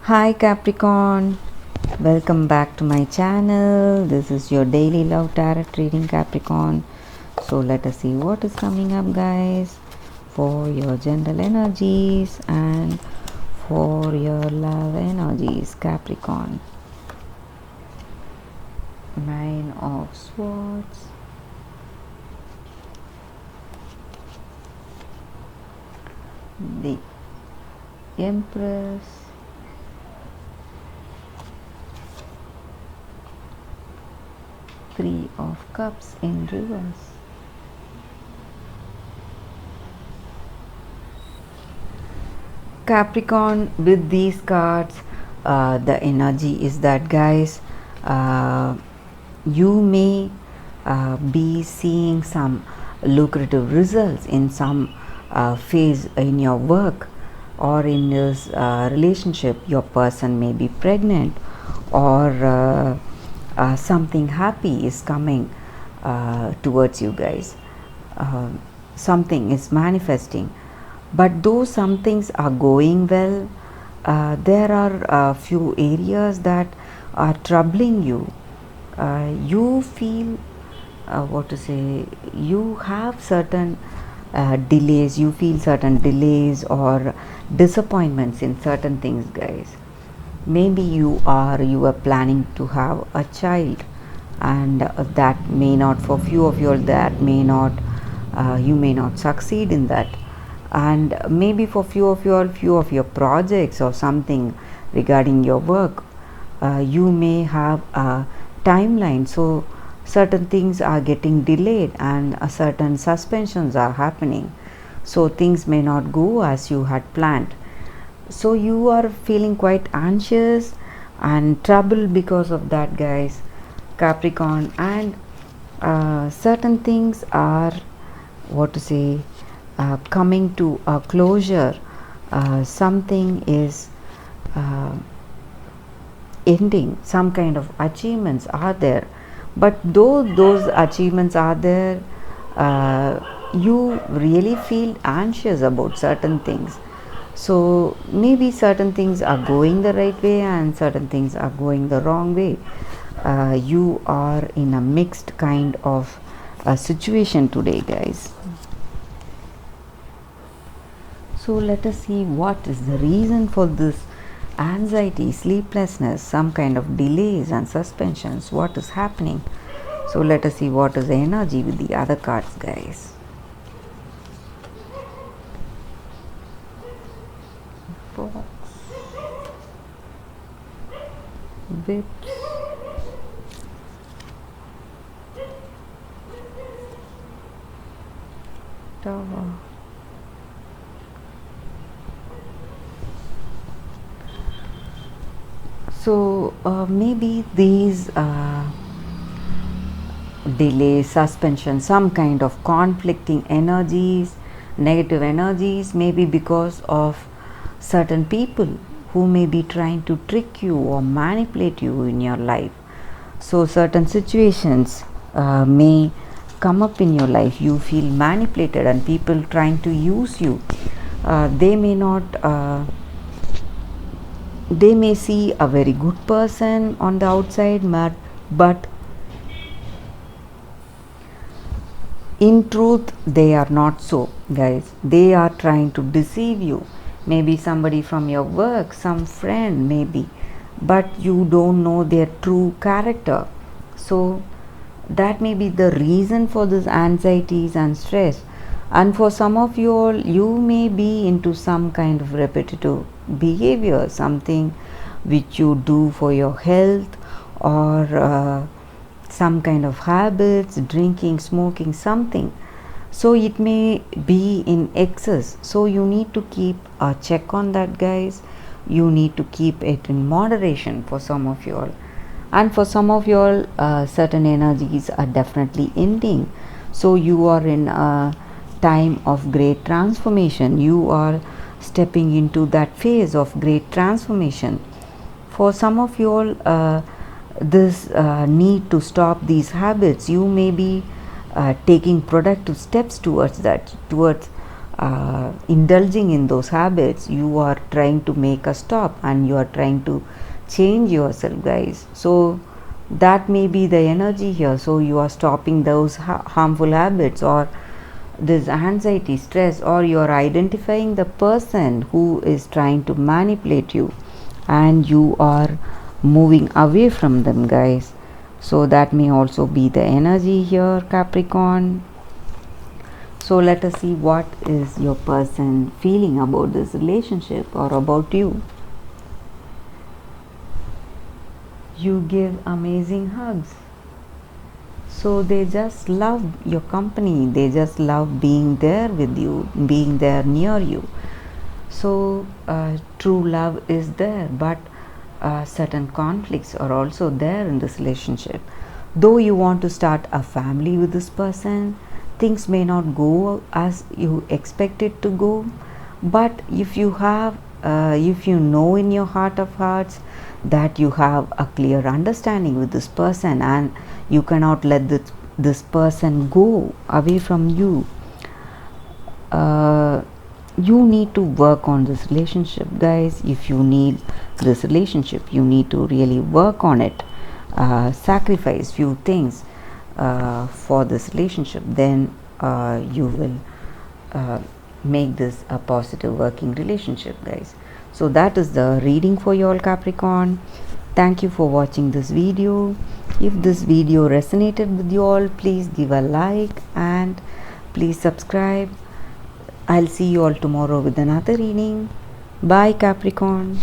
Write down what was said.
Hi Capricorn, welcome back to my channel. This is your daily love tarot reading, Capricorn. So let us see what is coming up, guys, for your general energies and for your love energies, Capricorn. Nine of Swords, the Empress, Three of Cups in reverse, Capricorn. With these cards, the energy is that, guys, uh, you may be seeing some lucrative results in some phase in your work or in this relationship. Your person may be pregnant, or something happy is coming towards you, guys. Something is manifesting, but though some things are going well, there are a few areas that are troubling you. You feel, what to say, you have certain delays, you feel certain delays or disappointments in certain things, guys. Maybe you were planning to have a child, and that may not, for few of you, that may not, you may not succeed in that. And maybe for few of your projects or something regarding your work, you may have a timeline, so certain things are getting delayed and certain suspensions are happening, so things may not go as you had planned. So you are feeling quite anxious and troubled because of that, guys, Capricorn. And certain things are, what to say, coming to a closure. Something is ending, some kind of achievements are there, but though those achievements are there, you really feel anxious about certain things. So maybe certain things are going the right way and certain things are going the wrong way. You are in a mixed kind of situation today, guys. So let us see what is the reason for this anxiety, sleeplessness, some kind of delays and suspensions. What is happening? So let us see what is the energy with the other cards, guys. Fox, Whips, Tower, so maybe these delays, suspension, some kind of conflicting energies, negative energies, maybe because of certain people who may be trying to trick you or manipulate you in your life. So certain situations may come up in your life, you feel manipulated and people trying to use you. They may not, they may see a very good person on the outside, but in truth they are not so, guys. They are trying to deceive you. Maybe somebody from your work, some friend maybe, but you don't know their true character. So that may be the reason for this anxieties and stress. And for some of you all, you may be into some kind of repetitive behavior, something which you do for your health, or some kind of habits, drinking, smoking, something. So it may be in excess, so you need to keep a check on that, guys. You need to keep it in moderation for some of you all. And for some of you all, certain energies are definitely ending, so you are in a time of great transformation. You are stepping into that phase of great transformation. For some of you all, this need to stop these habits, you may be taking productive steps towards that, towards indulging in those habits, you are trying to make a stop and you are trying to change yourself, guys. So that may be the energy here. So you are stopping those harmful habits, or this anxiety, stress, or you are identifying the person who is trying to manipulate you, and you are moving away from them, guys. So that may also be the energy here, Capricorn. So let us see what is your person feeling about this relationship or about you. You give amazing hugs. So they just love your company, they just love being there with you, being there near you. So true love is there, but certain conflicts are also there in this relationship. Though you want to start a family with this person, things may not go as you expect it to go. But if you have if you know in your heart of hearts that you have a clear understanding with this person, and you cannot let this person go away from you, you need to work on this relationship, guys. If you need this relationship, you need to really work on it, sacrifice few things for this relationship, then you will make this a positive working relationship, guys. So that is the reading for you all, Capricorn. Thank you for watching this video. If this video resonated with you all, please give a like and please subscribe. I'll see you all tomorrow with another reading. Bye, Capricorn.